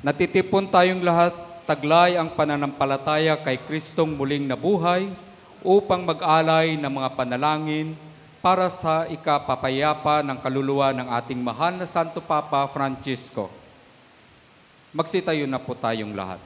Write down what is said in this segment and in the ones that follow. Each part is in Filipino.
Natitipon tayong lahat, taglay ang pananampalataya kay Kristong muling nabuhay upang mag-alay ng mga panalangin para sa ikapapayapa ng kaluluwa ng ating mahal na Santo Papa Francisco. Magsitayo na po tayong lahat.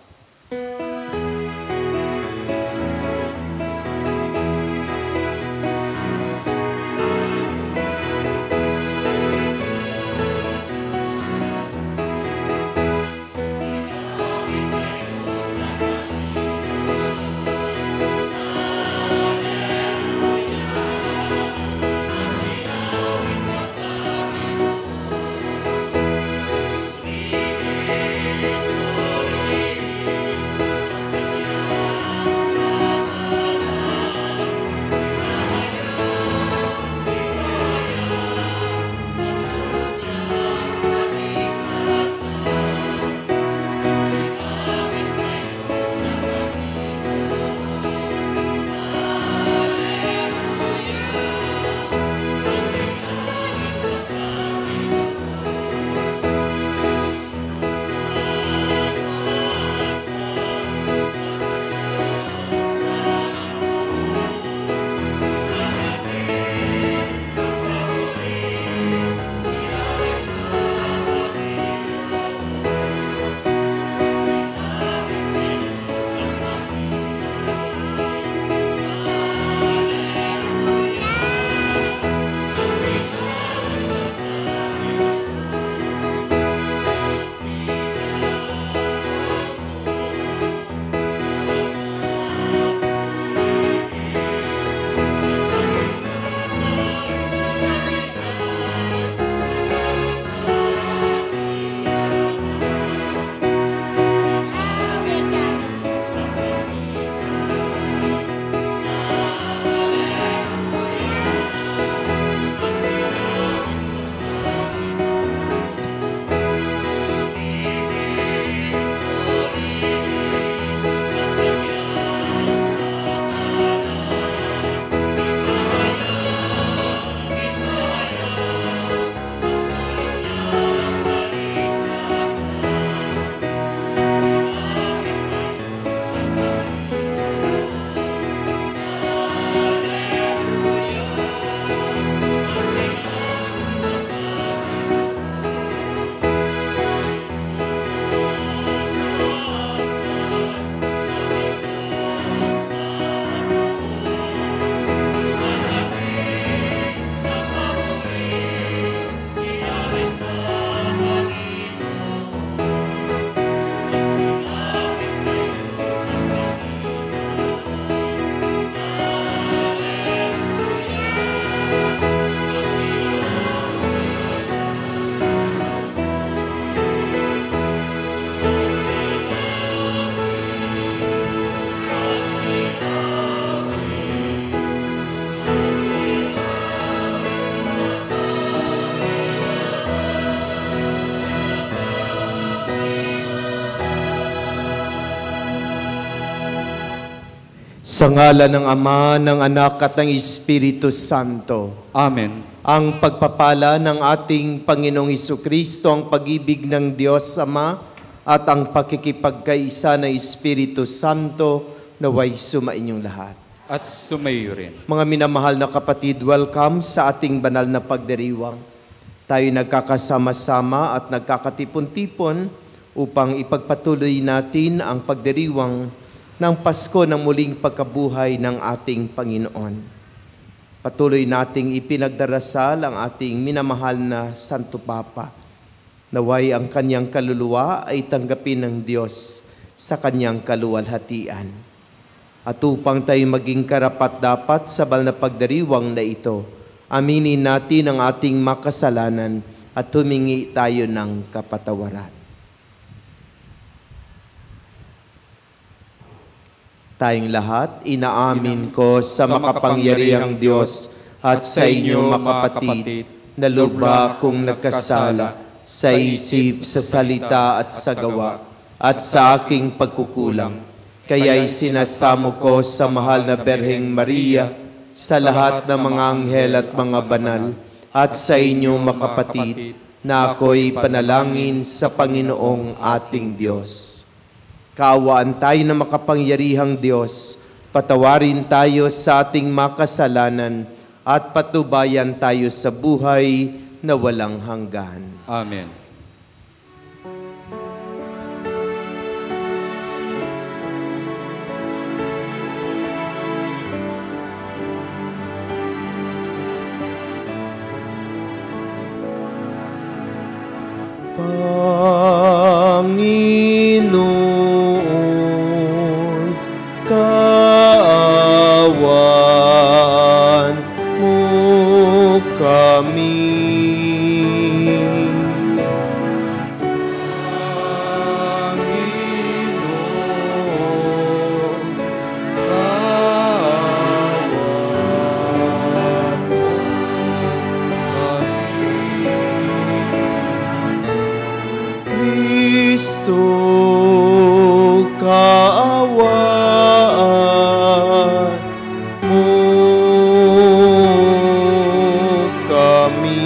Sa ngalan ng Ama, ng Anak at ng Espiritu Santo. Amen. Ang pagpapala ng ating Panginoong Hesukristo, ang pag-ibig ng Diyos Ama, at ang pakikipagkaisa ng Espiritu Santo, naway sumainyong lahat. At sumayo rin. Mga minamahal na kapatid, welcome sa ating banal na pagdiriwang. Tayo nagkakasama-sama at nagkakatipon-tipon upang ipagpatuloy natin ang pagdiriwang ng Pasko ng muling pagkabuhay ng ating Panginoon. Patuloy nating ipinagdarasal ang ating minamahal na Santo Papa. Naway ang kanyang kaluluwa ay tanggapin ng Diyos sa kanyang kaluwalhatian. At upang tayo maging karapat-dapat sa banal na pagdiriwang na ito, aminin natin ang ating makasalanan at humingi tayo ng kapatawaran. Tayong lahat, inaamin ko sa makapangyarihang Diyos at sa inyo mga kapatid, na lubha kong nagkasala sa isip, sa salita at sa gawa, at sa aking pagkukulang. Kaya'y sinasamo ko sa mahal na Berheng Maria, sa lahat ng mga anghel at mga banal, at sa inyo mga kapatid, na ako'y panalangin sa Panginoong ating Diyos. Kaawaan tayo na makapangyarihang Diyos, patawarin tayo sa ating makasalanan at patubayan tayo sa buhay na walang hanggan. Amen. Panginoon, kaawaan mo kami. Kristo, kaawaan mo kami.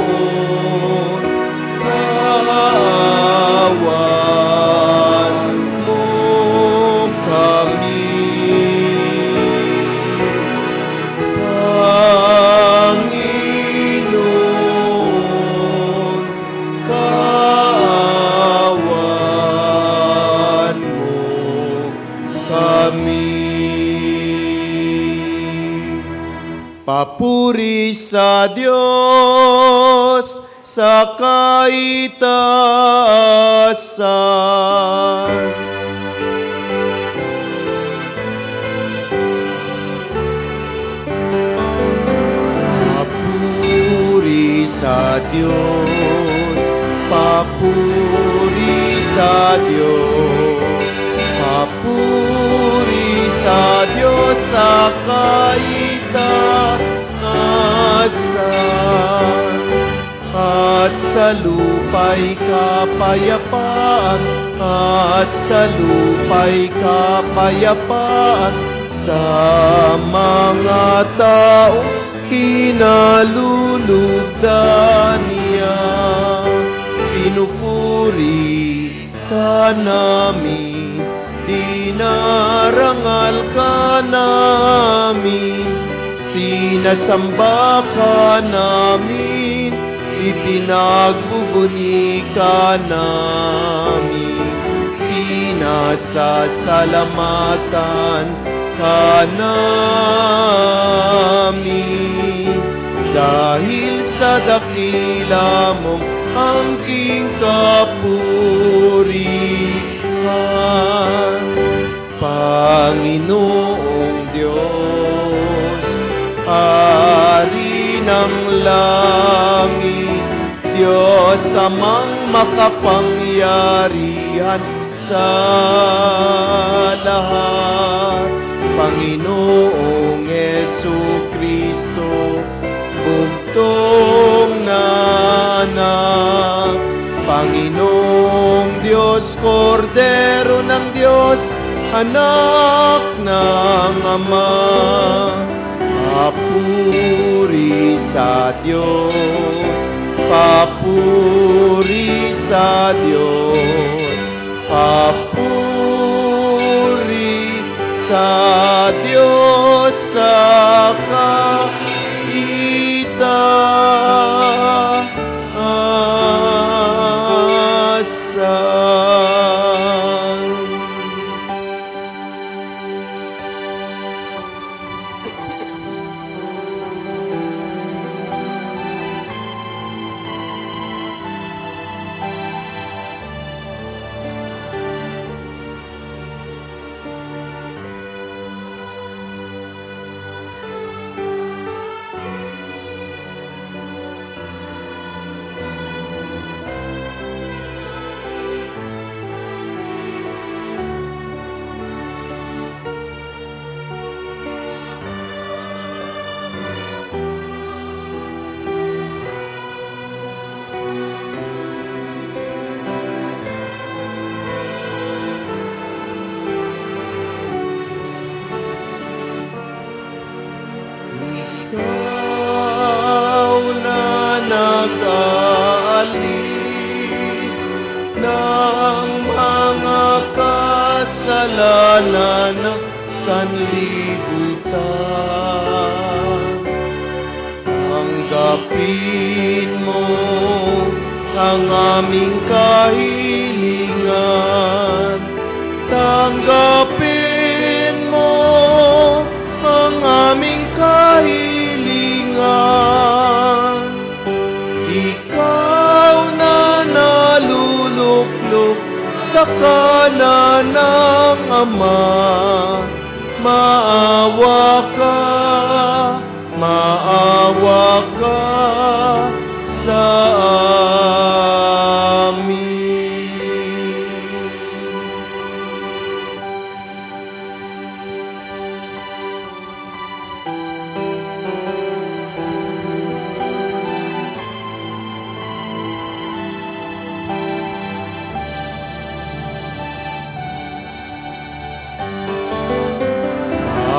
Panginoon, kaawaan mo kami. Panginoon, kaawaan mo kami. Papuri sa Diyos sa kaitaasan. Papuri sa Diyos, papuri sa Diyos, papuri sa Diyos sa kaitaasan. At sa lupa'y kapayapaan, at sa lupa'y kapayapaan sa mga taong kinalulugdan niya. Pinupuri ka namin, dinarangal ka namin, sinasamba ka namin, ipinagbubuni ka namin, pinasasalamatan ka namin. Dahil sa dakila mong angking kapurihan, Panginoong Diyos, Hari ng langit, Diyos amang makapangyarihan sa lahat. Panginoong Jesucristo, bugtong na anak. Panginoong Diyos, Kordero ng Diyos, anak ng Ama. Papuri sa Diyos, papuri sa Diyos, papuri sa Diyos sa kaitaasan. mag-aalis ng mga kasalanan ng sanlibutan. Tanggapin mo ang aming kahilingan. Tanggapin mo ang aming kahilingan. Ikaw na naluluklok sa kanan ng Ama, maawa ka sa amin.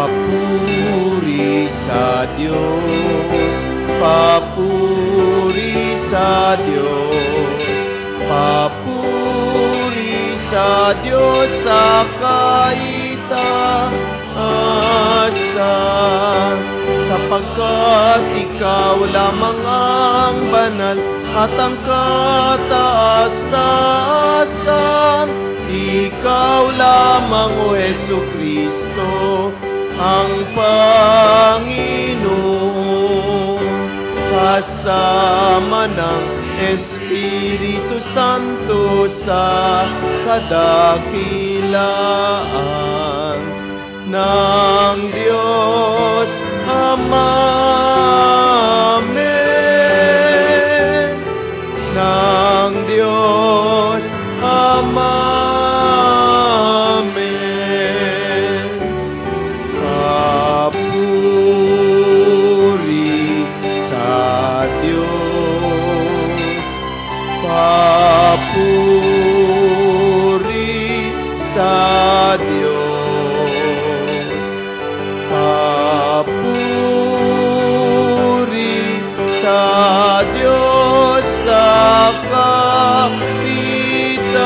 Papuri sa Diyos, papuri sa Diyos, papuri sa Diyos sa kaitaasan, sapagkat ikaw lamang ang banal at ang kataas-taasan. Ikaw lamang, O Jesucristo, ang Panginoon, kasama ng Espiritu Santo sa kadakilaan ng Diyos Ama. Amen. Ng Diyos Ama. Papuri sa Diyos, papuri sa Diyos sa kaitaasan.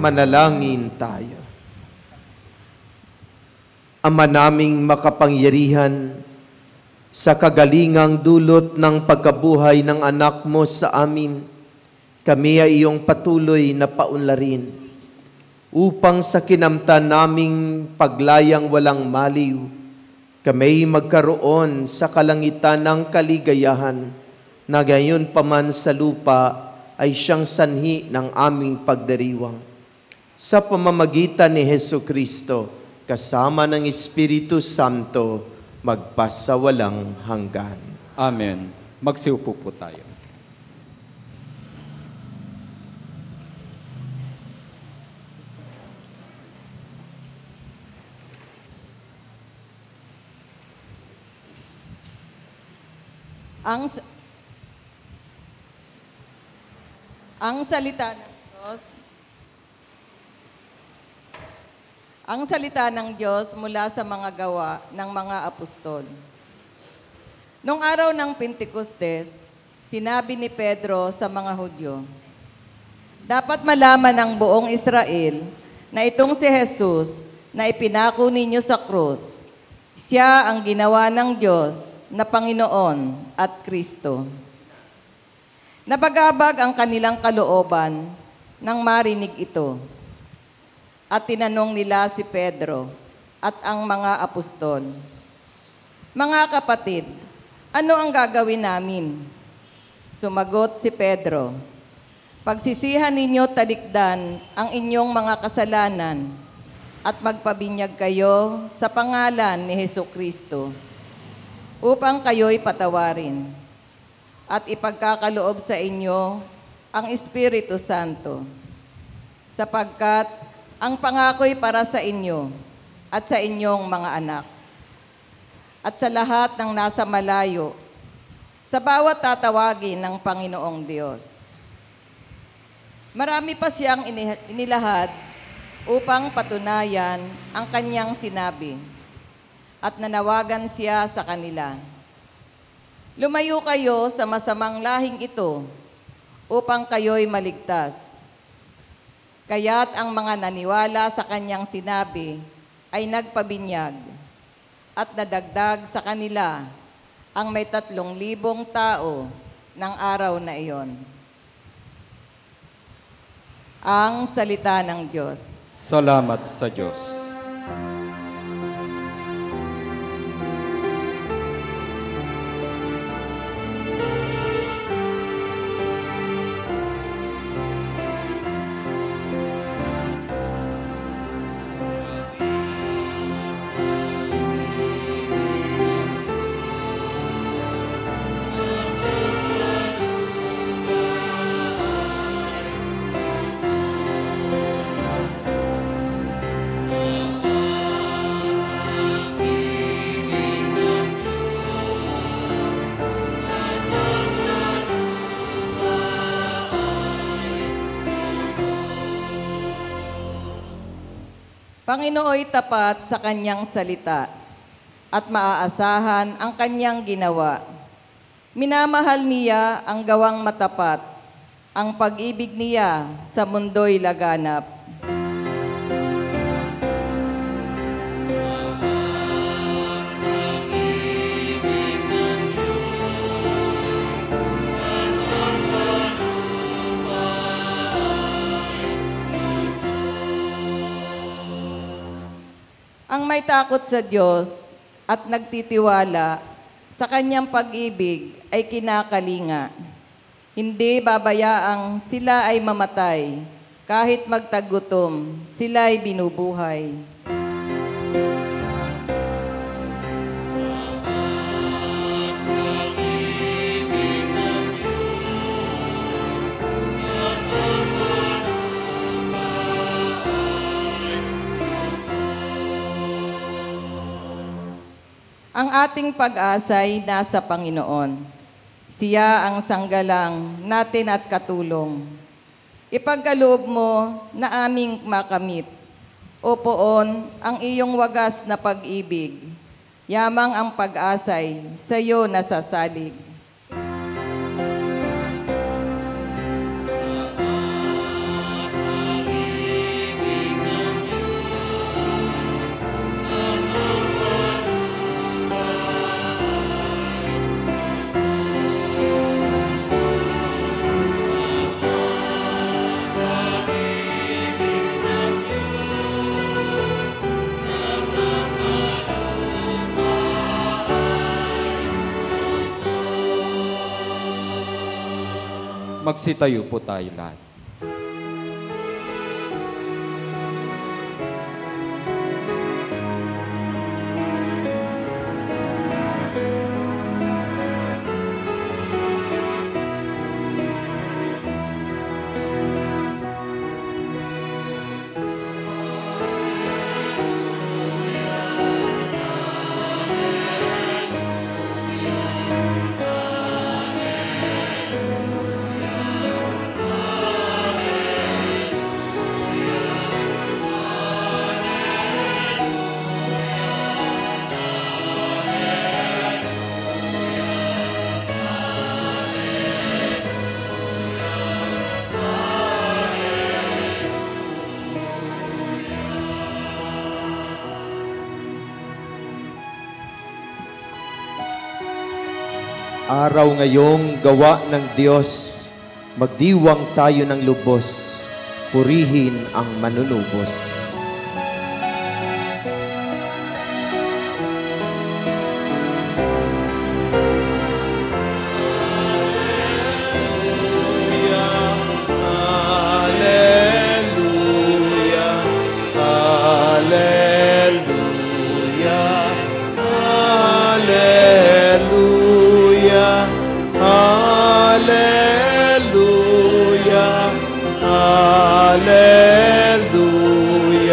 Manalangin tayo. Ama naming makapangyarihan, sa kagalingang dulot ng pagkabuhay ng anak mo sa amin, kami ay iyong patuloy na paunlarin, upang sa kinamtan naming paglayang walang maliw, kami magkaroon sa kalangitan ng kaligayahan, na gayon paman sa lupa ay siyang sanhi ng aming pagdiriwang. Sa pamamagitan ni Jesucristo, kasama ng Espiritu Santo, magpasawalang hanggan. Amen. Magsiupo po tayo. Ang salita ng Diyos. Ang salita ng Diyos mula sa mga gawa ng mga apostol. Nung araw ng Pentecostes, sinabi ni Pedro sa mga Hudyo, dapat malaman ng buong Israel na itong si Jesus na ipinako ninyo sa krus, siya ang ginawa ng Diyos na Panginoon at Kristo. Nabagabag ang kanilang kalooban nang marinig ito. At tinanong nila si Pedro at ang mga apostol, mga kapatid, ano ang gagawin namin? Sumagot si Pedro, pagsisihan ninyo talikdan ang inyong mga kasalanan at magpabinyag kayo sa pangalan ni Jesucristo upang kayo'y patawarin at ipagkakaloob sa inyo ang Espiritu Santo, sapagkat ang pangako'y para sa inyo at sa inyong mga anak, at sa lahat ng nasa malayo, sa bawat tatawagin ng Panginoong Diyos. Marami pa siyang inilahad upang patunayan ang kanyang sinabi, at nanawagan siya sa kanila. Lumayo kayo sa masamang lahing ito upang kayo'y maligtas. Kaya't ang mga naniwala sa kanyang sinabi ay nagpabinyag, at nadagdag sa kanila ang may 3,000 tao ng araw na iyon. Ang salita ng Diyos. Salamat sa Diyos. Panginooy tapat sa kanyang salita at maaasahan ang kanyang ginawa. Minamahal niya ang gawang matapat, ang pag-ibig niya sa mundo'y laganap. Ang may takot sa Diyos at nagtitiwala sa kanyang pag-ibig ay kinakalinga. Hindi babayaang sila ay mamatay, kahit magtagutom, sila ay binubuhay. Ang ating pag-asa'y nasa Panginoon. Siya ang sanggalang natin at katulong. Ipagkaloob mo na aming makamit, o poon ang iyong wagas na pag-ibig. Yamang ang pag-asa'y sa iyo nasasalig. Magsitayo po tayo lahat. Araw ngayong gawa ng Diyos, magdiwang tayo ng lubos, purihin ang manunubos. Hallelujah,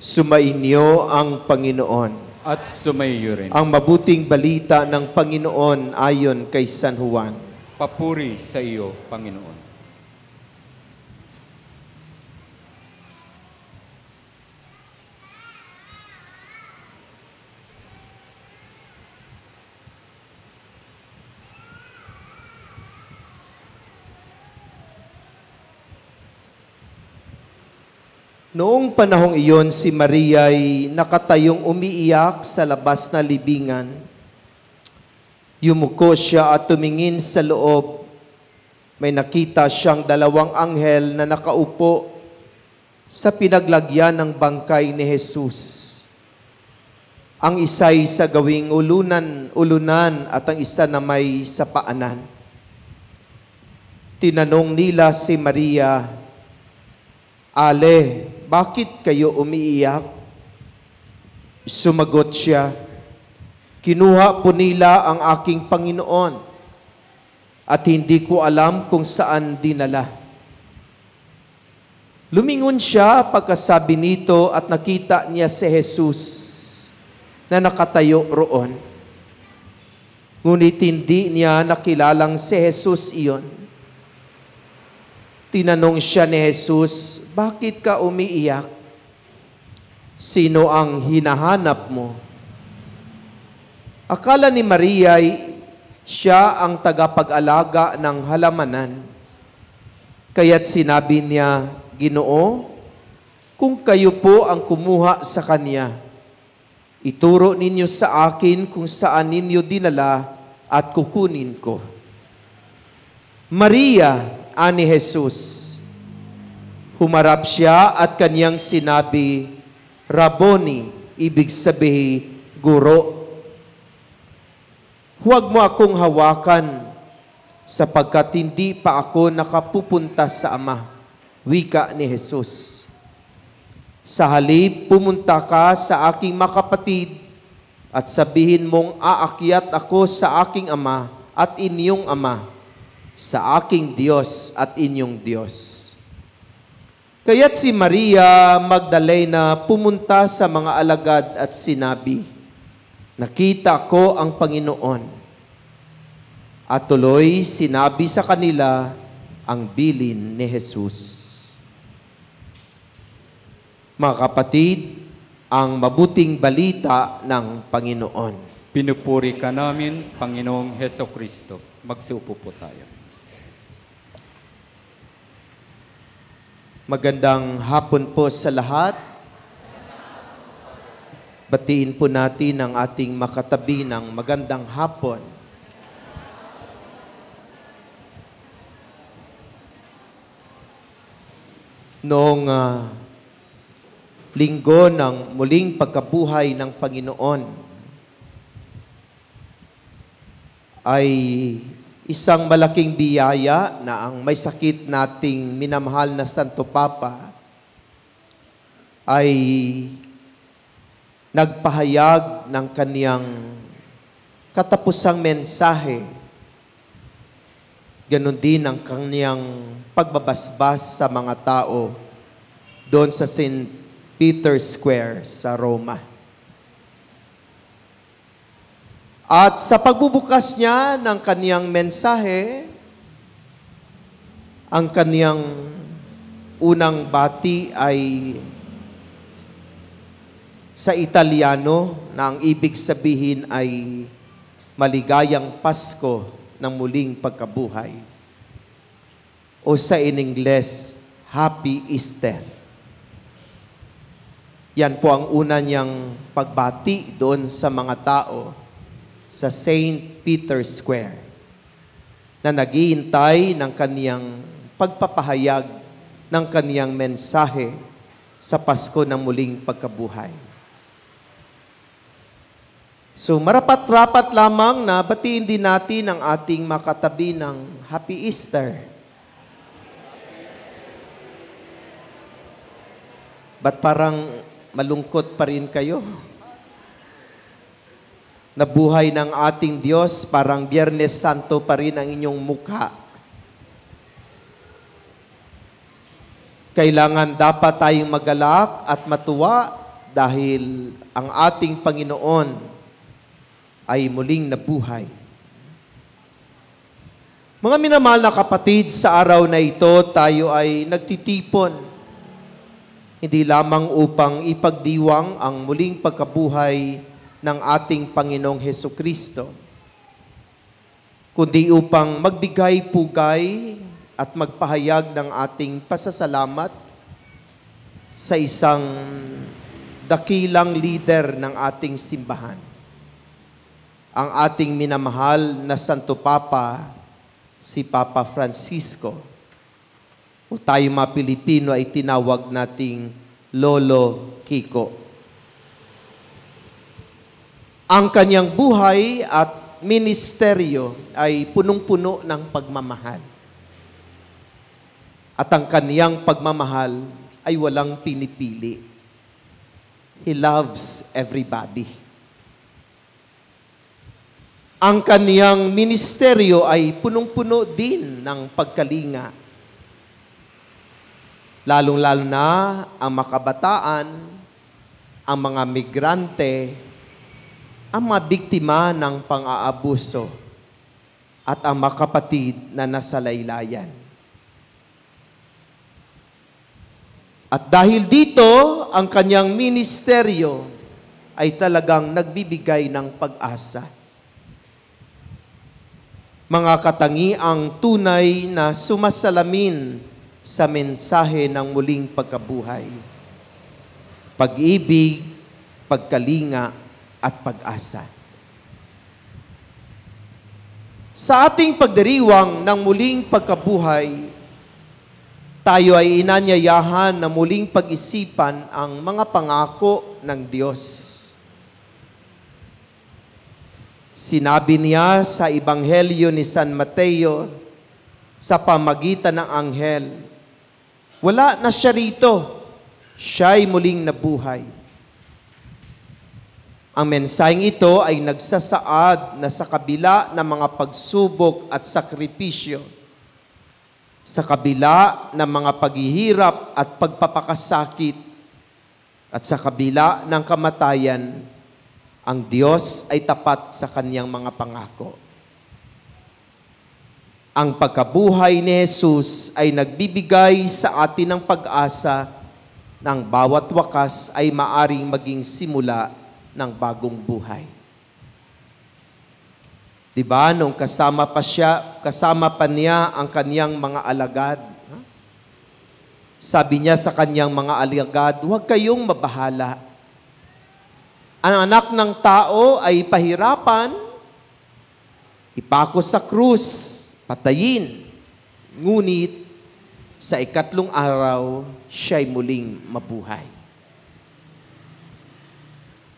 Sumainyo ang Panginoon. At sumaiyo rin. Ang mabuting balita ng Panginoon ayon kay San Juan. Papuri sa iyo, Panginoon. Noong panahong iyon, si Maria ay nakatayong umiiyak sa labas na libingan. Yumuko siya at tumingin sa loob. May nakita siyang dalawang anghel na nakaupo sa pinaglagyan ng bangkay ni Jesus. Ang isa'y sa gawing ulunan at ang isa na may sa paanan. Tinanong nila si Maria, "Ale, bakit kayo umiiyak?" Sumagot siya, "Kinuha po nila ang aking Panginoon at hindi ko alam kung saan dinala." Lumingon siya pagkasabi nito at nakita niya si Jesus na nakatayo roon. Ngunit hindi niya nakilalang si Jesus iyon. Tinanong siya ni Jesus, "Bakit ka umiiyak? Sino ang hinahanap mo?" Akala ni Maria ay siya ang tagapag-alaga ng halamanan. Kaya't sinabi niya, "Ginoo, kung kayo po ang kumuha sa kanya, ituro ninyo sa akin kung saan ninyo dinala at kukunin ko." "Maria," ani Jesus. Humarap siya at kanyang sinabi, "Rabboni," ibig sabihin, guro. "Huwag mo akong hawakan sapagkat hindi pa ako nakapupunta sa Ama," wika ni Jesus. "Sa halip, pumunta ka sa aking mga kapatid at sabihin mong aakyat ako sa aking Ama at inyong Ama, sa aking Diyos at inyong Diyos." Kaya't si Maria Magdalena pumunta sa mga alagad at sinabi, "Nakita ko ang Panginoon." At tuloy sinabi sa kanila ang bilin ni Jesus. Mga kapatid, ang mabuting balita ng Panginoon. Pinupuri ka namin, Panginoong Hesukristo. Magsiupo po tayo. Magandang hapon po sa lahat. Batiin po natin ang ating makatabi ng magandang hapon. Noong linggo ng muling pagkabuhay ng Panginoon, ay isang malaking biyaya na ang may sakit nating minamahal na Santo Papa ay nagpahayag ng kaniyang katapusang mensahe. Ganon din ang kaniyang pagbabasbas sa mga tao doon sa St. Peter's Square sa Roma. At sa pagbubukas niya ng kaniyang mensahe, ang kaniyang unang bati ay sa Italiano na ang ibig sabihin ay maligayang Pasko ng muling pagkabuhay. O sa in Ingles, Happy Easter. Yan po ang una niyang pagbati doon sa mga tao sa St. Peter's Square na naghihintay ng kaniyang pagpapahayag ng kaniyang mensahe sa Pasko ng muling pagkabuhay. So marapat-rapat lamang na batiin din natin ang ating makatabi ng Happy Easter. Ba't parang malungkot pa rin kayo? Nabuhay ng ating Diyos, parang Biyernes Santo pa rin ang inyong mukha. Kailangan dapat tayong magalak at matuwa dahil ang ating Panginoon ay muling nabuhay. Mga minamahal na kapatid, sa araw na ito tayo ay nagtitipon, hindi lamang upang ipagdiwang ang muling pagkabuhay ng ating Panginoong Hesukristo, kundi upang magbigay pugay at magpahayag ng ating pasasalamat sa isang dakilang leader ng ating simbahan, ang ating minamahal na Santo Papa, si Papa Francisco, o tayo mga Pilipino ay tinawag nating Lolo Kiko. Ang kanyang buhay at ministeryo ay punong-puno ng pagmamahal. At ang kaniyang pagmamahal ay walang pinipili. He loves everybody. Ang kaniyang ministeryo ay punong-puno din ng pagkalinga. Lalong-lalo na ang makabataan, ang mga migrante, ang mga biktima ng pang-aabuso, at ang mga kapatid na nasa laylayan. At dahil dito, ang kanyang ministeryo ay talagang nagbibigay ng pag-asa. Mga katangiang tunay na sumasalamin sa mensahe ng muling pagkabuhay. Pag-ibig, pagkalinga, at pag-asa. Sa ating pagdiriwang ng muling pagkabuhay, tayo ay inanyayahan na muling pag-isipan ang mga pangako ng Diyos. Sinabi niya sa Ebanghelyo ni San Mateo sa pamagitan ng anghel, wala na siya rito, siya'y muling nabuhay. Ang mensaheng ito ay nagsasaad na sa kabila ng mga pagsubok at sakripisyo, sa kabila ng mga paghihirap at pagpapakasakit, at sa kabila ng kamatayan, ang Diyos ay tapat sa kanyang mga pangako. Ang pagkabuhay ni Jesus ay nagbibigay sa atin ng pag-asa ng bawat wakas ay maaring maging simula ng bagong buhay. Diba, nung kasama pa niya ang kanyang mga alagad, sabi niya sa kanyang mga alagad, huwag kayong mabahala. Ang anak ng tao ay pahirapan, ipako sa krus, patayin. Ngunit sa ikatlong araw, siya'y muling mabuhay.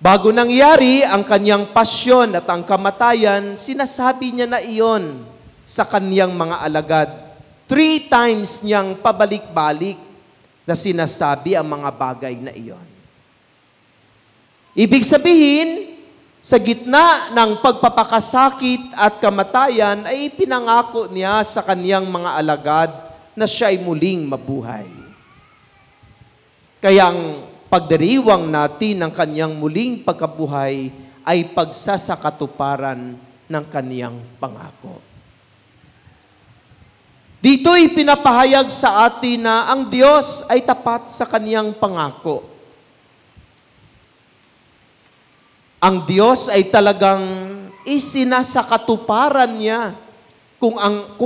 Bago nangyari ang kanyang pasyon at ang kamatayan, sinasabi niya na iyon sa kanyang mga alagad. 3 times niyang pabalik-balik na sinasabi ang mga bagay na iyon. Ibig sabihin, sa gitna ng pagpapakasakit at kamatayan, ay pinangako niya sa kanyang mga alagad na siya ay muling mabuhay. Kaya ang pagdiriwang natin ng kanyang muling pagkabuhay ay pagsasakatuparan ng kanyang pangako. Dito'y pinapahayag sa atin na ang Diyos ay tapat sa kanyang pangako. Ang Diyos ay talagang isinasakatuparan niya kung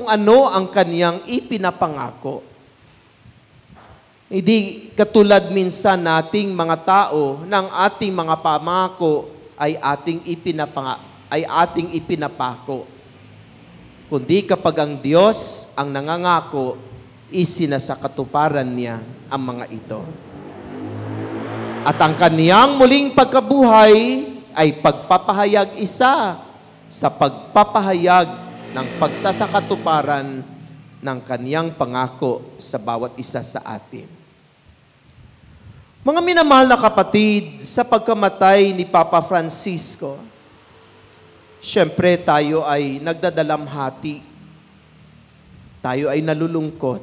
ano ang kanyang ipinapangako. Hindi katulad minsan nating mga tao ng ating mga pamako ay ating ipinapako. Kundi kapag ang Diyos ang nangangako, isinasakatuparan niya ang mga ito. At ang kaniyang muling pagkabuhay ay pagpapahayag isa sa pagpapahayag ng pagsasakatuparan ng kaniyang pangako sa bawat isa sa atin. Mga minamahal na kapatid, sa pagkamatay ni Papa Francisco, siyempre tayo ay nagdadalamhati, tayo ay nalulungkot.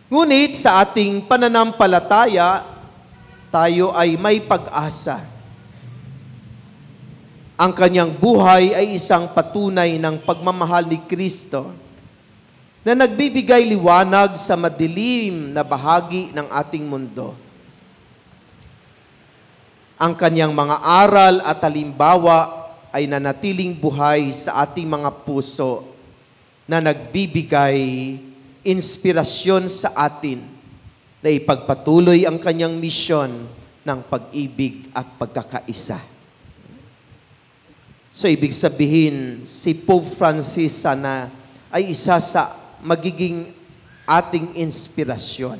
Ngunit sa ating pananampalataya, tayo ay may pag-asa. Ang kanyang buhay ay isang patunay ng pagmamahal ni Kristo na nagbibigay liwanag sa madilim na bahagi ng ating mundo. Ang kanyang mga aral at halimbawa ay nanatiling buhay sa ating mga puso na nagbibigay inspirasyon sa atin na ipagpatuloy ang kanyang misyon ng pag-ibig at pagkakaisa. So, ibig sabihin, si Pope Francis sana ay isa sa magiging ating inspirasyon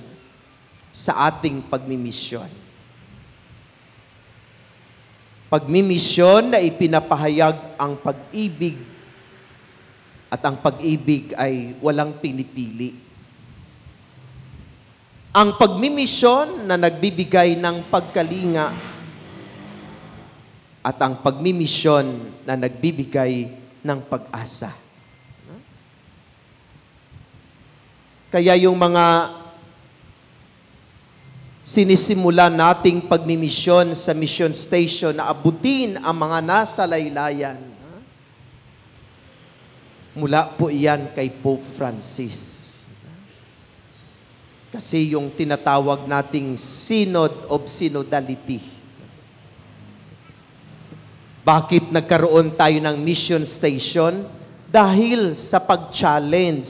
sa ating pagmimisyon. Pagmimisyon na ipinapahayag ang pag-ibig at ang pag-ibig ay walang pinipili. Ang pagmimisyon na nagbibigay ng pagkalinga at ang pagmimisyon na nagbibigay ng pag-asa. Kaya yung mga sinisimula nating pagmimisyon sa mission station na abutin ang mga nasa laylayan, mula po iyan kay Pope Francis. Kasi yung tinatawag nating Synod of Synodality. Bakit nagkaroon tayo ng mission station? Dahil sa pag-challenge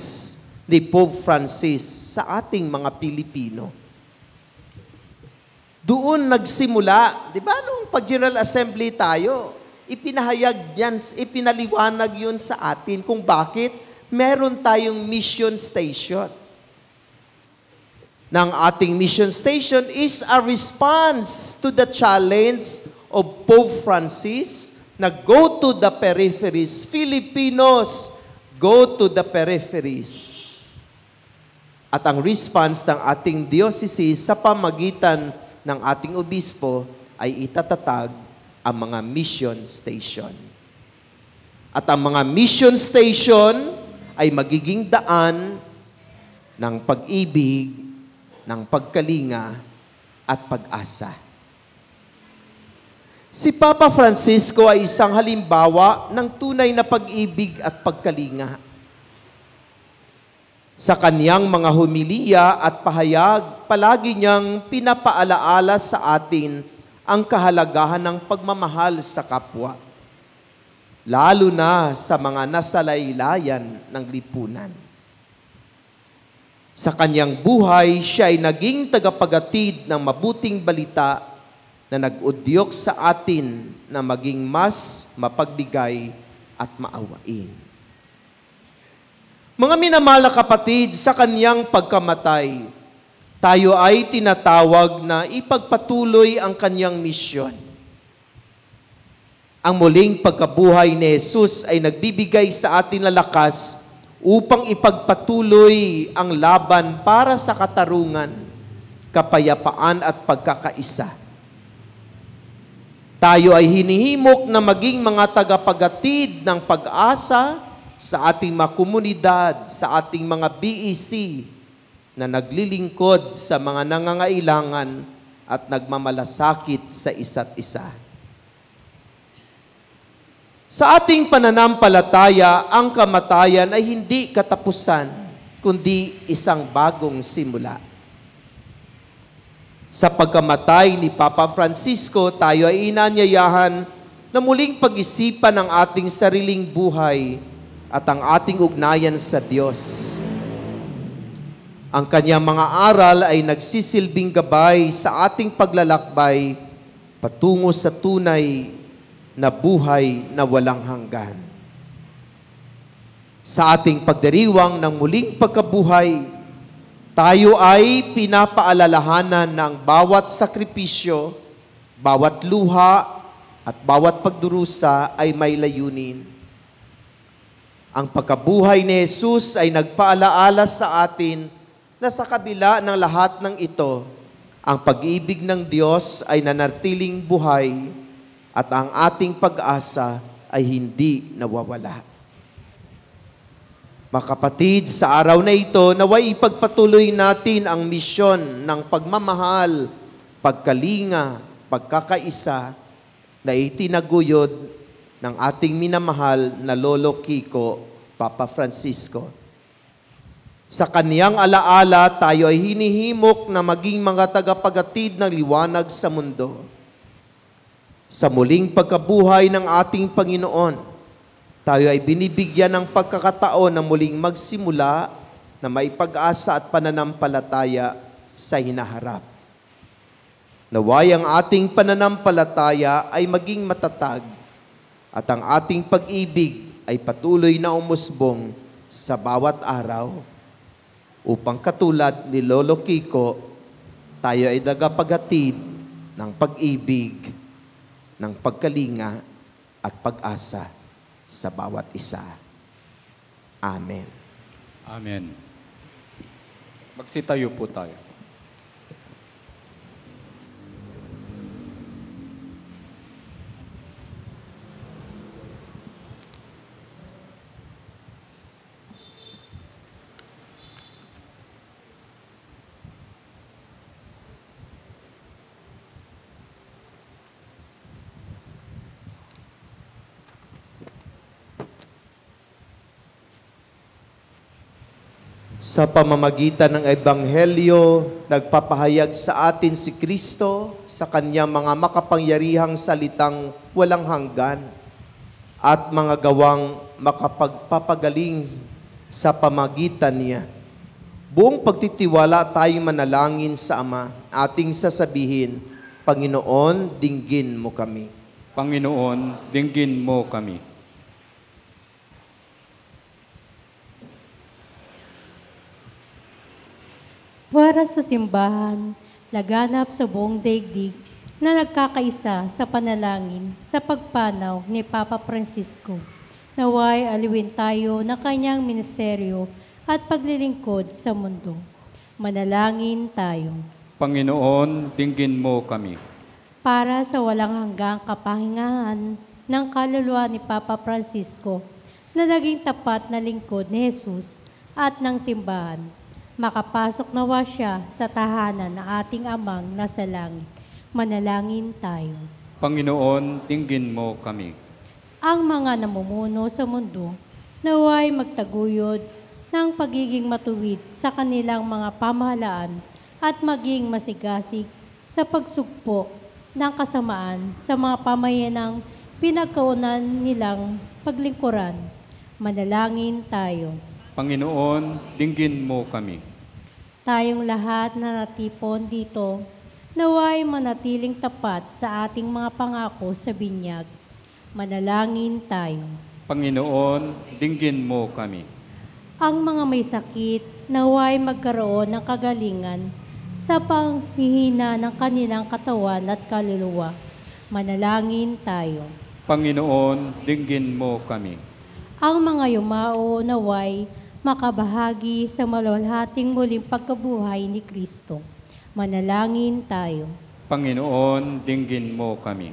ni Pope Francis sa ating mga Pilipino. Doon nagsimula, di ba nung pag-General Assembly tayo, ipinahayag yan, ipinaliwanag yun sa atin kung bakit meron tayong mission station. Ng ating mission station is a response to the challenge of Pope Francis na go to the peripheries. Filipinos, go to the peripheries. At ang response ng ating diocese sa pamagitan ng ating obispo ay itatatag ang mga mission station. At ang mga mission station ay magiging daan ng pag-ibig, ng pagkalinga at pag-asa. Si Papa Francisco ay isang halimbawa ng tunay na pag-ibig at pagkalinga. Sa kaniyang mga humilya at pahayag, palagi niyang pinapaalaala sa atin ang kahalagahan ng pagmamahal sa kapwa, lalo na sa mga nasa laylayan ng lipunan. Sa kanyang buhay, siya ay naging tagapagatid ng mabuting balita na nag-udyok sa atin na maging mas mapagbigay at maawain. Mga minamahal na kapatid, sa kanyang pagkamatay, tayo ay tinatawag na ipagpatuloy ang kanyang misyon. Ang muling pagkabuhay ni Jesus ay nagbibigay sa atin na lakas upang ipagpatuloy ang laban para sa katarungan, kapayapaan at pagkakaisa. Tayo ay hinihimok na maging mga tagapagatid ng pag-asa sa ating mga komunidad, sa ating mga BEC na naglilingkod sa mga nangangailangan at nagmamalasakit sa isa't isa. Sa ating pananampalataya, ang kamatayan ay hindi katapusan, kundi isang bagong simula. Sa pagkamatay ni Papa Francisco, tayo ay inanyayahan na muling pag-isipan ang ating sariling buhay at ang ating ugnayan sa Diyos. Ang kanyang mga aral ay nagsisilbing gabay sa ating paglalakbay patungo sa tunay na buhay na walang hanggan. Sa ating pagdiriwang ng muling pagkabuhay, tayo ay pinapaalalahanan ng bawat sakripisyo, bawat luha, at bawat pagdurusa ay may layunin. Ang pagkabuhay ni Jesus ay nagpaalaala sa atin na sa kabila ng lahat ng ito, ang pag-ibig ng Diyos ay nanatiling buhay at ang ating pag-asa ay hindi nawawala. Mga kapatid, sa araw na ito, naway ipagpatuloy natin ang misyon ng pagmamahal pagkalinga, pagkakaisa na itinaguyod ng ating minamahal na Lolo Kiko, Papa Francisco. Sa kaniyang alaala, tayo ay hinihimok na maging mga tagapaghatid ng liwanag sa mundo. Sa muling pagkabuhay ng ating Panginoon, tayo ay binibigyan ng pagkakataon na muling magsimula na may pag-asa at pananampalataya sa hinaharap. Naway ang ating pananampalataya ay maging matatag at ang ating pag-ibig ay patuloy na umusbong sa bawat araw upang katulad ni Lolo Kiko, tayo ay tagapaghatid ng pag-ibig, ng pagkalinga at pag-asa sa bawat isa. Amen. Amen. Magsitayo po tayo. Sa pamamagitan ng Ebanghelyo, nagpapahayag sa atin si Kristo sa kanyang mga makapangyarihang salitang walang hanggan at mga gawang makapagpapagaling sa pamagitan niya. Buong pagtitiwala tayong manalangin sa Ama, ating sasabihin, Panginoon, dinggin mo kami. Panginoon, dinggin mo kami. Para sa simbahan, laganap sa buong daigdig na nagkakaisa sa panalangin sa pagpanaw ni Papa Francisco. Naway aliwin tayo na kanyang ministeryo at paglilingkod sa mundo. Manalangin tayo. Panginoon, dinggin mo kami. Para sa walang hanggang kapahingahan ng kaluluwa ni Papa Francisco na naging tapat na lingkod ni Jesus at ng simbahan, makapasok nawa siya sa tahanan ng ating Amang nasa langit. Manalangin tayo. Panginoon, dinggin mo kami. Ang mga namumuno sa mundo, naway magtaguyod ng pagiging matuwid sa kanilang mga pamahalaan at maging masigasig sa pagsugpo ng kasamaan sa mga pamayanang pinagkaunan nilang paglingkuran. Manalangin tayo. Panginoon, dinggin mo kami. Tayong lahat na natipon dito, naway manatiling tapat sa ating mga pangako sa binyag. Manalangin tayo. Panginoon, dinggin mo kami. Ang mga may sakit, naway magkaroon ng kagalingan sa panghihina ng kanilang katawan at kaluluwa. Manalangin tayo. Panginoon, dinggin mo kami. Ang mga yumao, naway makabahagi sa maluwalhating muling pagkabuhay ni Kristo. Manalangin tayo. Panginoon, dinggin mo kami.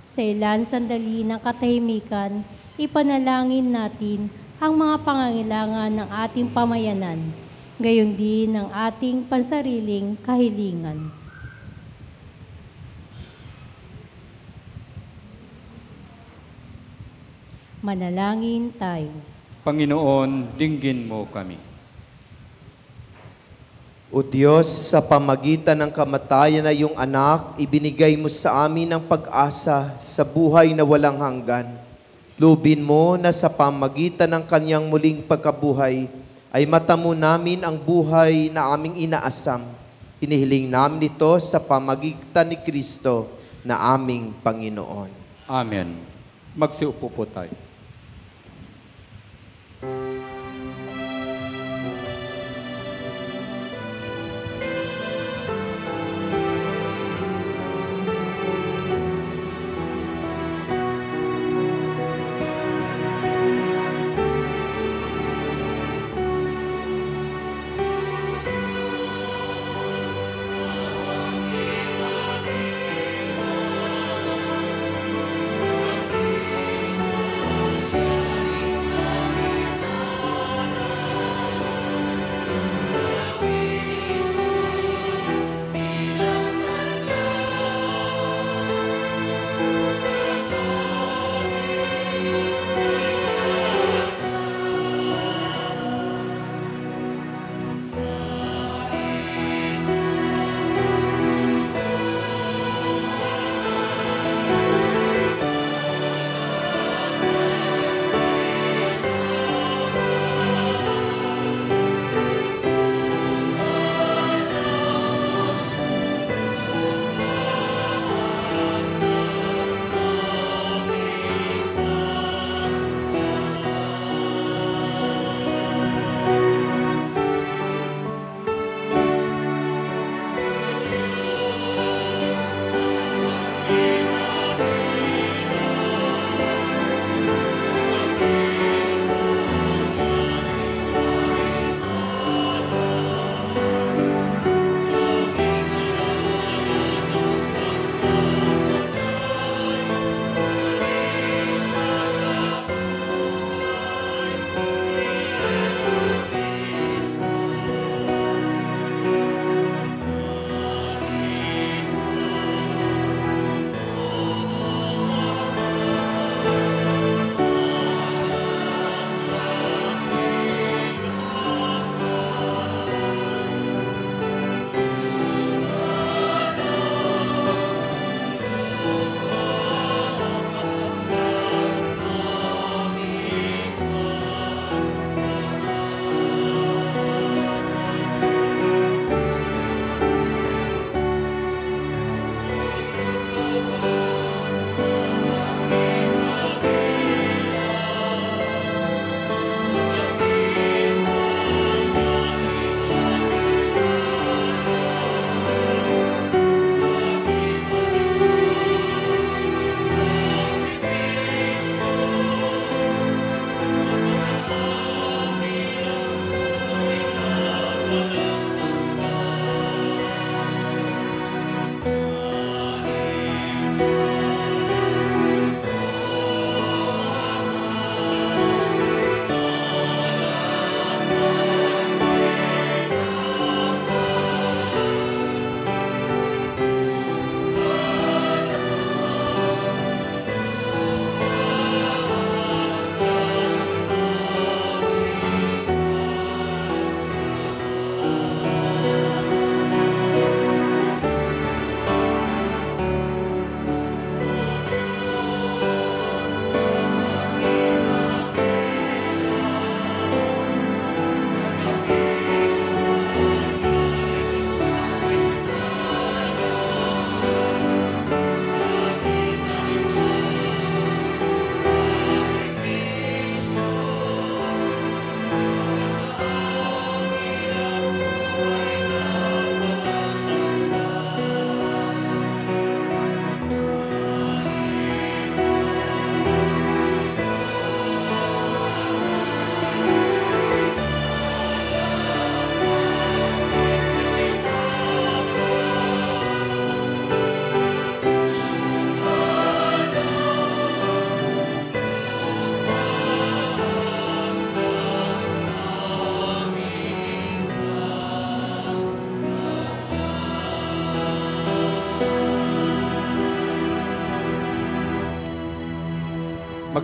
Sa ilan sandali ng katahimikan, ipanalangin natin ang mga pangangailangan ng ating pamayanan, gayon din ng ating pansariling kahilingan. Manalangin tayo. Panginoon, dinggin mo kami. O Diyos, sa pamagitan ng kamatayan na iyong anak, ibinigay mo sa amin ang pag-asa sa buhay na walang hanggan. Lubin mo na sa pamagitan ng kanyang muling pagkabuhay, ay matamo namin ang buhay na aming inaasam. Hinihiling namin ito sa pamagitan ni Kristo na aming Panginoon. Amen. Magsiupo po tayo.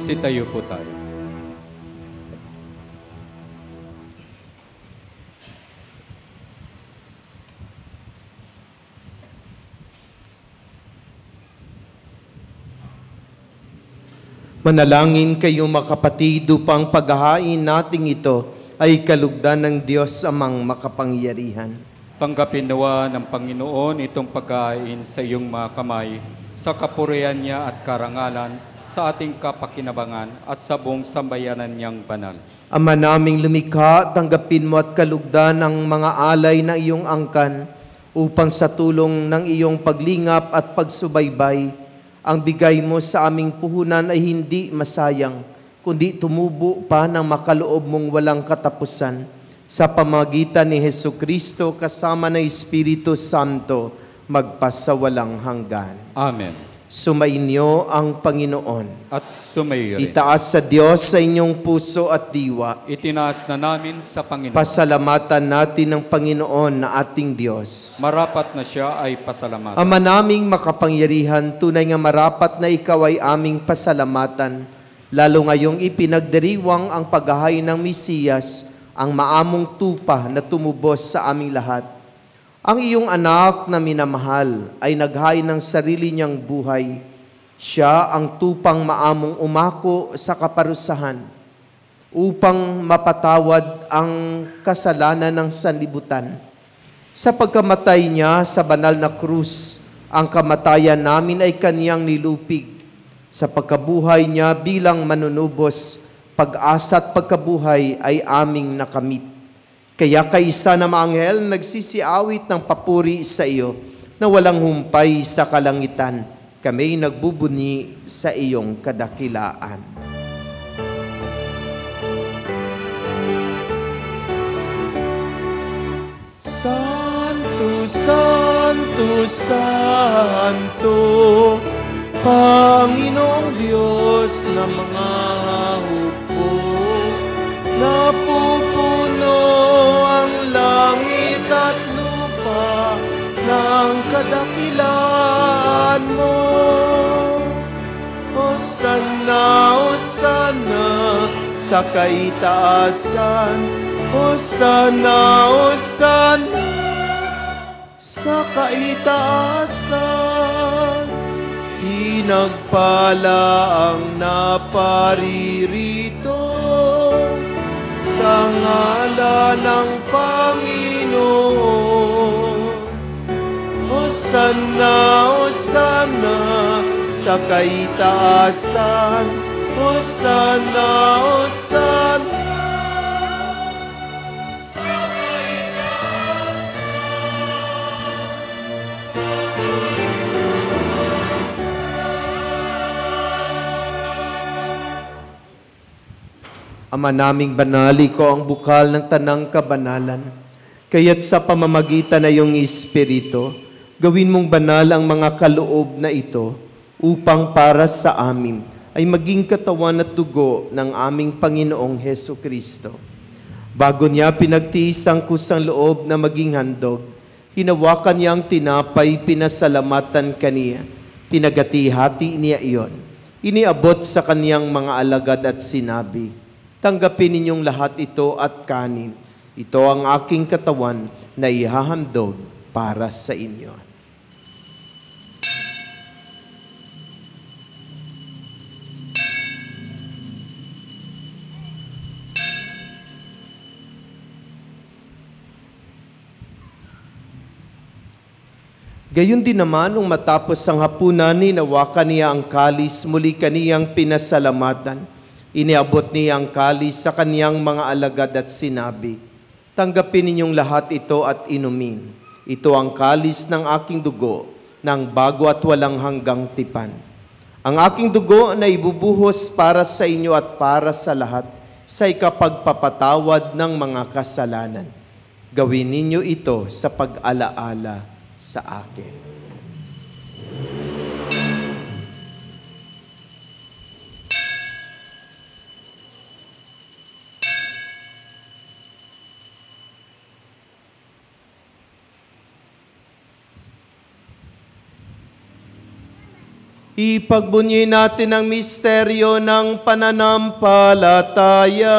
Magsitayo po tayo. Manalangin kayo mga kapatid upang paghahain nating ito ay kalugdan ng Diyos amang makapangyarihan. Tanggapin nawa ng Panginoon itong pagkain sa iyong mga kamay, sa kapurihan niya at karangalan, sa ating kapakinabangan at sa buong sambayanan niyang banal. Ama naming lumikha, tanggapin mo at kalugdan ang mga alay na iyong angkan upang sa tulong ng iyong paglingap at pagsubaybay, ang bigay mo sa aming puhunan ay hindi masayang, kundi tumubo pa ng makaloob mong walang katapusan sa pamagitan ni Hesukristo kasama ng Espiritu Santo magpasawalang hanggan. Amen. Sumainyo ang Panginoon. At sumayo rin. Itaas sa Diyos sa inyong puso at diwa. Itinaas na namin sa Panginoon. Pasalamatan natin ng Panginoon na ating Diyos. Marapat na siya ay pasalamatan. Ama naming makapangyarihan, tunay nga marapat na ikaw ay aming pasalamatan, lalo ngayong ipinagdiriwang ang paghahain ng Mesiyas, ang maamong tupa na tumubos sa aming lahat. Ang iyong anak na minamahal ay naghain ng sarili niyang buhay. Siya ang tupang maamong umako sa kaparusahan upang mapatawad ang kasalanan ng sanlibutan. Sa pagkamatay niya sa banal na krus, ang kamatayan namin ay kaniyang nilupig. Sa pagkabuhay niya bilang manunubos, pag-asa at pagkabuhay ay aming nakamit. Kaya kaisa na maanghel nagsisiawit ng papuri sa iyo na walang humpay sa kalangitan. Kami nagbubuni sa iyong kadakilaan. Santo, Santo, Santo, Panginoong Diyos na mga hukbo, napupuno ang langit at lupa ng kadakilaan mo. Hosana, Hosana sa kaitaasan, Hosana, Hosana sa kaitaasan. Pinagpala ang naparirito sa ngalan ng Panginoon. Hosana, Hosana sa kaitaasan, Hosana, Hosana. Ama naming banali ko ang bukal ng tanang kabanalan, kaya't sa pamamagitan na iyong Espiritu, gawin mong banal ang mga kaloob na ito upang para sa amin ay maging katawan at dugo ng aming Panginoong Hesukristo. Bago niya pinagtiis ang kusang loob na maging handog, hinawakan niya ang tinapay, pinasalamatan kaniya, pinagati-hati niya iyon. Iniabot sa kaniyang mga alagad at sinabi, tanggapin ninyong lahat ito at kanin. Ito ang aking katawan na ihahandog para sa inyo. Gayon din naman, nung matapos ang hapunan, hinawakan niya ang kalis, muli kaniyang pinasalamatan. Iniabot niya ang kalis sa kaniyang mga alagad at sinabi, tanggapin ninyong lahat ito at inumin. Ito ang kalis ng aking dugo, ng bago at walang hanggang tipan. Ang aking dugo na ibubuhos para sa inyo at para sa lahat sa ikapagpapatawad ng mga kasalanan. Gawin ninyo ito sa pag-alaala sa akin. Ipagbunyi natin ang misteryo ng pananampalataya.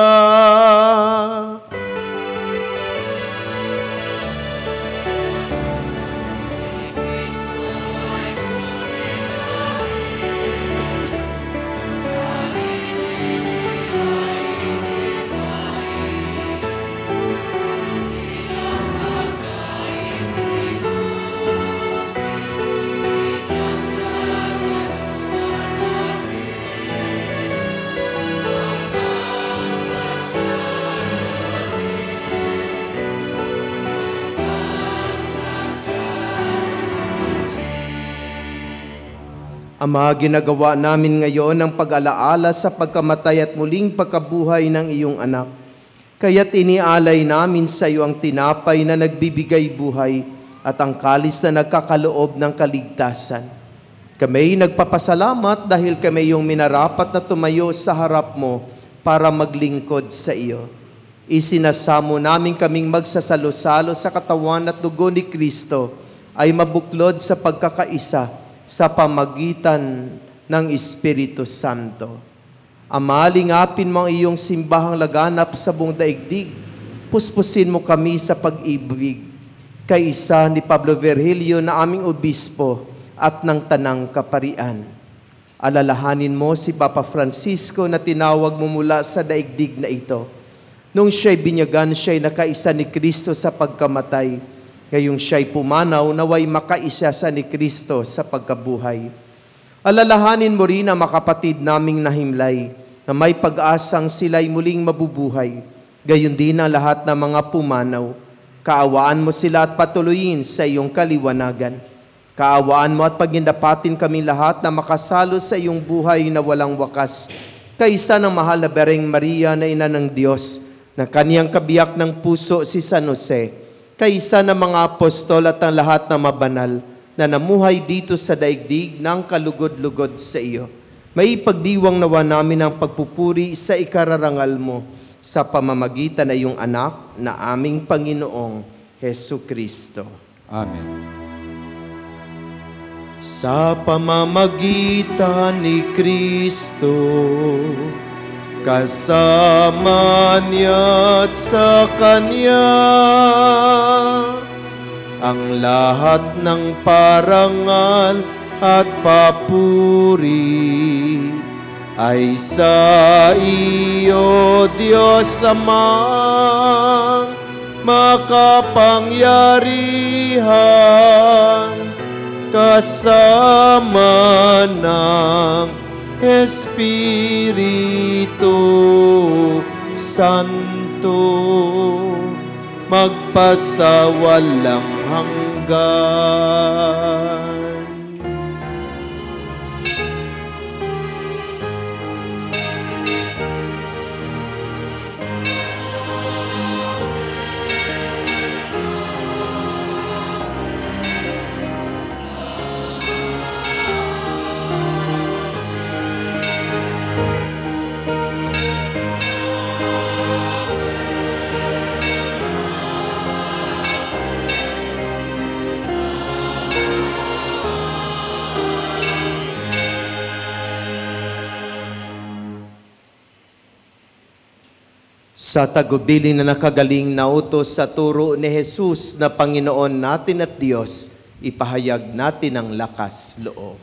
Ama, ginagawa namin ngayon ang pag-alaala sa pagkamatay at muling pagkabuhay ng iyong anak. Kaya't inialay namin sa iyo ang tinapay na nagbibigay buhay at ang kalis na nagkakaloob ng kaligtasan. Kami nagpapasalamat dahil kami yung minarapat na tumayo sa harap mo para maglingkod sa iyo. Isinasamo namin kaming magsasalo-salo sa katawan at dugo ni Kristo ay mabuklod sa pagkakaisa sa pamagitan ng Espiritu Santo. Ama, lingapin mo ang iyong simbahang laganap sa buong daigdig. Puspusin mo kami sa pag-ibig. Kaisa ni Pablo Virgilio na aming obispo at ng Tanang Kaparian. Alalahanin mo si Papa Francisco na tinawag mo mula sa daigdig na ito. Nung siya'y binyagan, siya'y nakaisa ni Kristo sa pagkamatay. Ngayong siya'y pumanaw, naway makaisa sa ni Kristo sa pagkabuhay. Alalahanin mo rin ang makapatid naming nahimlay na may pag-asang sila'y muling mabubuhay. Gayon din ang lahat ng mga pumanaw. Kaawaan mo sila at patuloyin sa iyong kaliwanagan. Kaawaan mo at pagindapatin kami lahat na makasalo sa iyong buhay na walang wakas. Kaisa ng mahal na Bereng Maria na Ina ng Diyos, na kaniyang kabiyak ng puso si San Jose, kaisa ng mga apostol at ang lahat ng mabanal na namuhay dito sa daigdig ng kalugod-lugod sa iyo. May pagdiwang nawa namin ang pagpupuri sa ikararangal mo sa pamamagitan ng iyong anak na aming Panginoong Hesu Kristo. Amen. Sa pamamagitan ni Kristo, kasama niya at sa Kanya, ang lahat ng parangal at papuri ay sa iyo, Diyos Amang makapangyarihan, kasama ng Espiritu Santo, magpasawalang hanggan. Sa tagubilin na nakagaling na utos sa turo ni Jesus na Panginoon natin at Diyos, ipahayag natin ang lakas loob.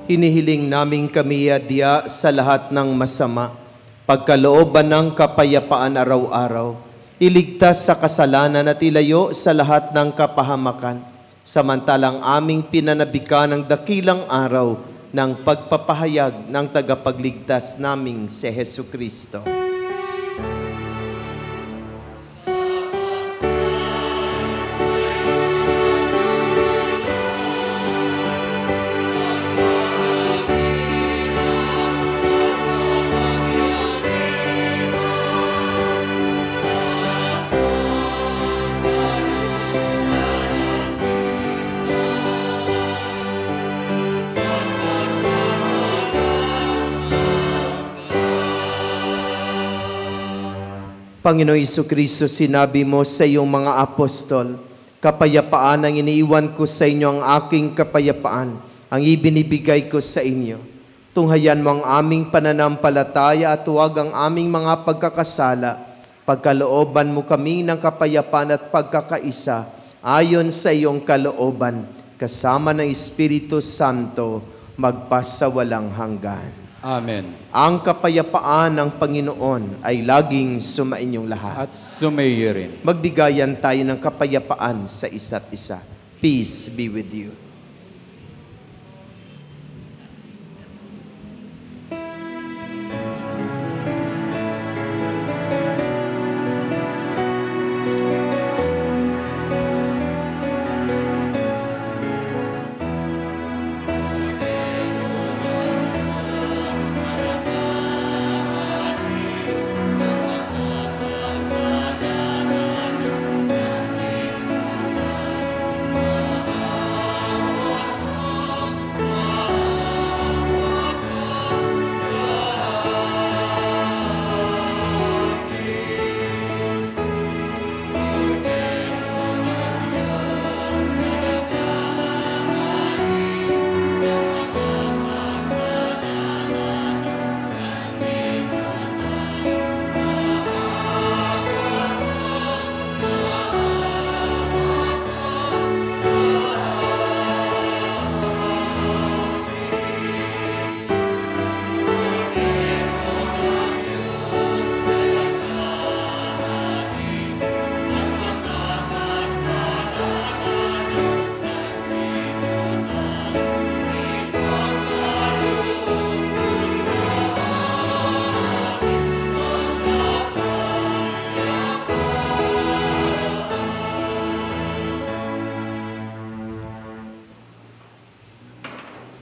hinihiling namin kami adya sa lahat ng masama, pagkalooban ng kapayapaan araw-araw, iligtas sa kasalanan at ilayo sa lahat ng kapahamakan, samantalang aming pinanabikan ng dakilang araw ng pagpapahayag ng tagapagligtas naming si Hesukristo. Panginoong Jesucristo, sinabi mo sa iyong mga apostol, kapayapaan ang iniiwan ko sa inyo, ang aking kapayapaan, ang ibinibigay ko sa inyo. Tunghayan mo ang aming pananampalataya at huwag ang aming mga pagkakasala. Pagkalooban mo kami ng kapayapaan at pagkakaisa, ayon sa iyong kalooban, kasama ng Espiritu Santo, magpasawalang hanggan. Amen. Ang kapayapaan ng Panginoon ay laging sumainyong lahat. At sumaiyo rin. Magbigayan tayo ng kapayapaan sa isa't isa. Peace be with you.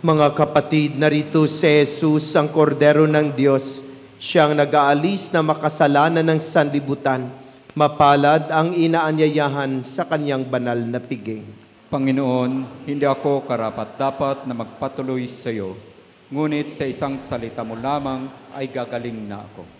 Mga kapatid, narito si Jesus, ang kordero ng Diyos, siyang nag-aalis na makasalanan ng sanlibutan. Mapalad ang inaanyayahan sa kanyang banal na piging. Panginoon, hindi ako karapat-dapat na magpatuloy sa iyo, ngunit sa isang salita mo lamang ay gagaling na ako.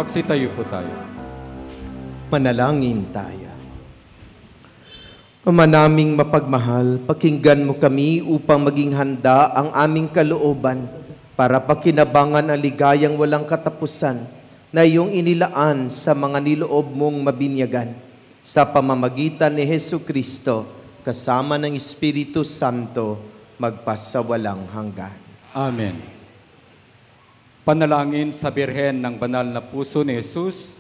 Magsitayo po tayo. Manalangin tayo. Ama naming mapagmahal, pakinggan mo kami upang maging handa ang aming kalooban para pakinabangan ang ligayang walang katapusan na iyong inilaan sa mga niloob mong mabinyagan sa pamamagitan ni Hesu Kristo kasama ng Espiritu Santo magpasawalang hanggan. Amen. Panalangin sa Birhen ng Banal na Puso ni Jesus.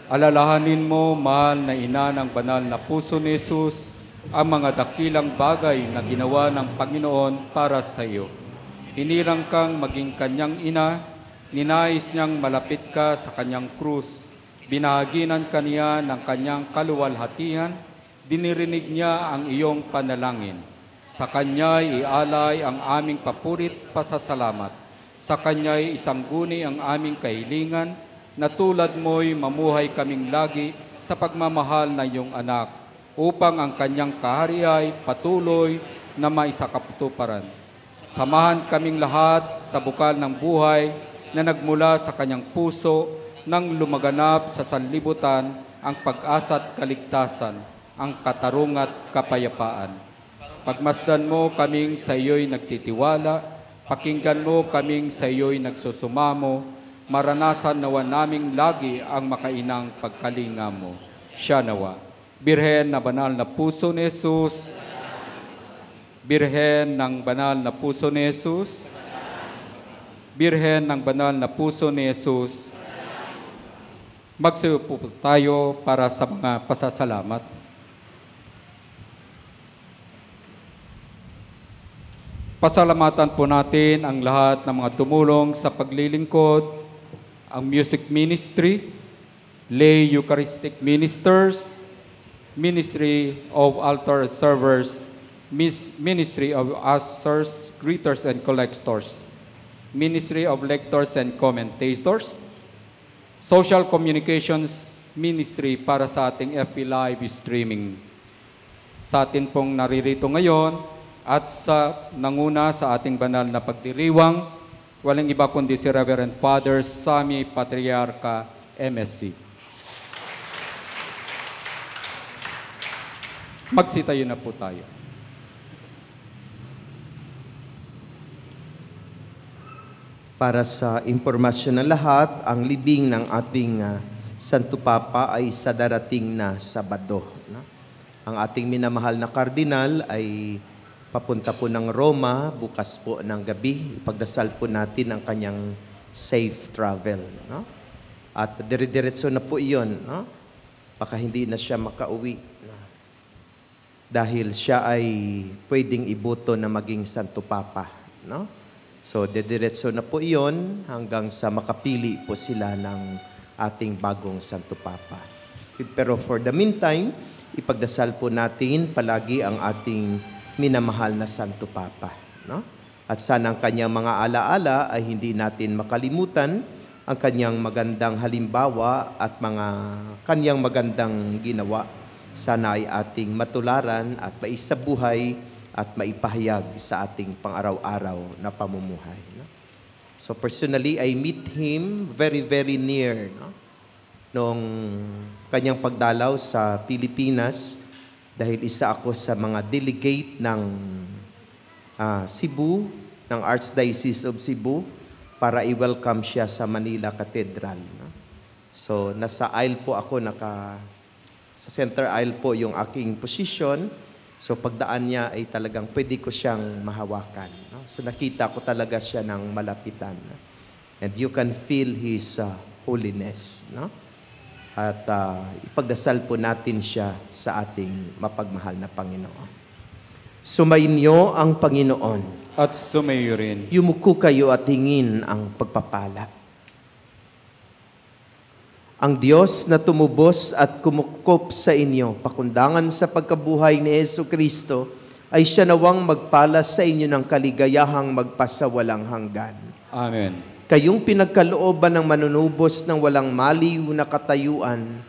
Alalahanin mo, mahal na ina ng Banal na Puso ni Jesus, ang mga dakilang bagay na ginawa ng Panginoon para sa iyo. Hinirang kang maging kanyang ina, ninais niyang malapit ka sa kanyang krus, binahaginan ka niya ng kanyang kaluwalhatian, dinirinig niya ang iyong panalangin. Sa kanya'y ialay ang aming papurit pasasalamat. Sa kanya'y isangguni ang aming kahilingan, na tulad mo'y mamuhay kaming lagi sa pagmamahal na iyong anak, upang ang kanyang kahariay patuloy na maisakatuparan. Samahan kaming lahat sa bukal ng buhay na nagmula sa kanyang puso nang lumaganap sa sanlibutan ang pag-asa at kaligtasan, ang katarungan at kapayapaan. Pagmasdan mo kaming sa iyo'y nagtitiwala, pakinggan mo kaming sa iyo'y nagsusumamo, maranasan nawa naming lagi ang makainang pagkalinga mo. Siya nawa. Birhen na Banal na Puso ni Jesus, Birhen ng Banal na Puso ni Jesus, Birhen ng Banal na Puso ni Jesus. Magsiyo po tayo para sa mga pasasalamat. Pasalamatan po natin ang lahat ng mga tumulong sa paglilingkod, ang music ministry, lay Eucharistic ministers, ministry of altar servers, ministry of ushers, greeters and collectors, ministry of lectors and commentators, social communications ministry para sa ating FB live streaming. Sa atin pong naririto ngayon, at sa nanguna sa ating banal na pagdiriwang, walang iba kundi si Reverend Father Sammy Patriarca, MSc. Magsitayo na po tayo. Para sa impormasyon ng lahat, ang libing ng ating Santo Papa ay sa darating na Sabado. No? Ang ating minamahal na kardinal ay papunta po ng Roma, bukas po ng gabi. Ipagdasal po natin ang kanyang safe travel. No? At dire-diretso na po iyon. No? Baka hindi na siya makauwi. No? Dahil siya ay pwedeng iboto na maging Santo Papa. No? So, dire-diretso na po iyon hanggang sa makapili po sila ng ating bagong Santo Papa. Pero for the meantime, ipagdasal po natin palagi ang ating minamahal na Santo Papa. No? At sana ang kanyang mga alaala ay hindi natin makalimutan ang kanyang magandang halimbawa at mga kanyang magandang ginawa. Sana ay ating matularan at maisabuhay at maipahayag sa ating pang-araw-araw na pamumuhay. No? So personally, I meet him very, very near. No? Noong kanyang pagdalaw sa Pilipinas, dahil isa ako sa mga delegate ng Cebu, ng Archdiocese of Cebu, para i-welcome siya sa Manila Cathedral. No? So, nasa aisle po ako, sa center aisle po yung aking position. So, pagdaan niya ay talagang pwede ko siyang mahawakan. No? So, nakita ko talaga siya ng malapitan. No? And you can feel His holiness. No? At ipagdasal po natin siya sa ating mapagmahal na Panginoon. Sumainyo ang Panginoon. At sumayo rin. Yumuko kayo at hingin ang pagpapala. Ang Diyos na tumubos at kumukop sa inyo, pakundangan sa pagkabuhay ni Hesu Kristo, ay siya nawang magpala sa inyo ng kaligayahang magpasawalang hanggan. Amen. Kayong pinagkalooban ng manunubos ng walang maliw na katayuan,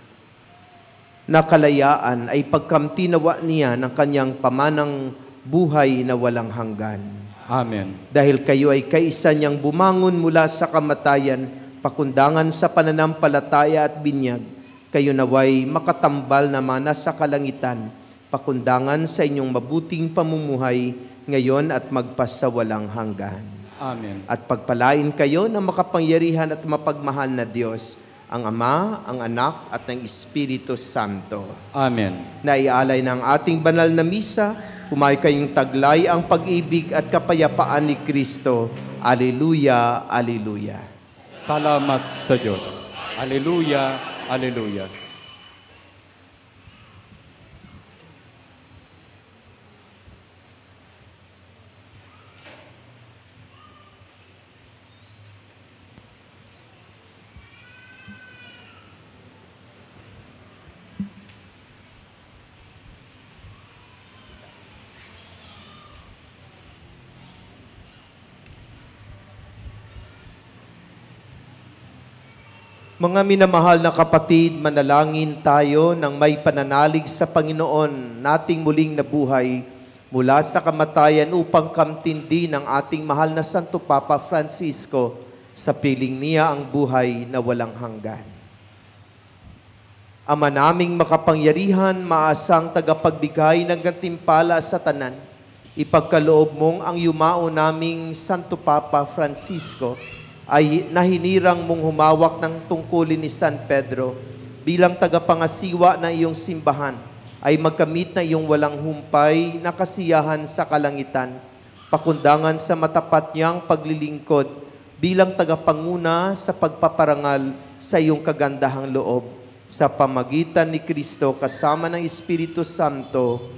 na kalayaan ay pagkamtinawa niya ng kanyang pamanang buhay na walang hanggan. Amen. Dahil kayo ay kaisa niyang bumangon mula sa kamatayan pakundangan sa pananampalataya at binyag, kayo naway makatambal na mana sa kalangitan, pakundangan sa inyong mabuting pamumuhay ngayon at magpasawalang hanggan. Amen. At pagpalain kayo ng makapangyarihan at mapagmahal na Diyos, ang Ama, ang Anak, at ng Espiritu Santo. Amen. Naialay ng ating banal na misa, humayo kayong taglay ang pag-ibig at kapayapaan ni Kristo. Alleluia, Alleluia. Salamat sa Diyos. Alleluia, Alleluia. Mga minamahal na kapatid, manalangin tayo ng may pananalig sa Panginoon nating muling nabuhay mula sa kamatayan upang kamtindi ng ating mahal na Santo Papa Francisco sa piling niya ang buhay na walang hanggan. Ama naming makapangyarihan, maasang tagapagbigay ng gantimpala sa tanan, ipagkaloob mong ang yumao naming Santo Papa Francisco ay nahinirang mong humawak ng tungkulin ni San Pedro bilang tagapangasiwa ng iyong simbahan ay magkamit na iyong walang humpay na kasiyahan sa kalangitan, pakundangan sa matapat niyang paglilingkod bilang tagapanguna sa pagpaparangal sa iyong kagandahang loob sa pamagitan ni Kristo kasama ng Espiritu Santo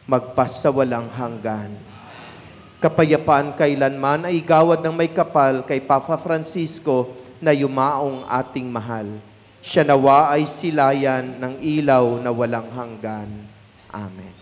magpasawalang hanggan. Kapayapaan kailanman ay igawad ng may kapal kay Papa Francisco na yumaong ating mahal. Siya nawa ay silayan ng ilaw na walang hanggan. Amen.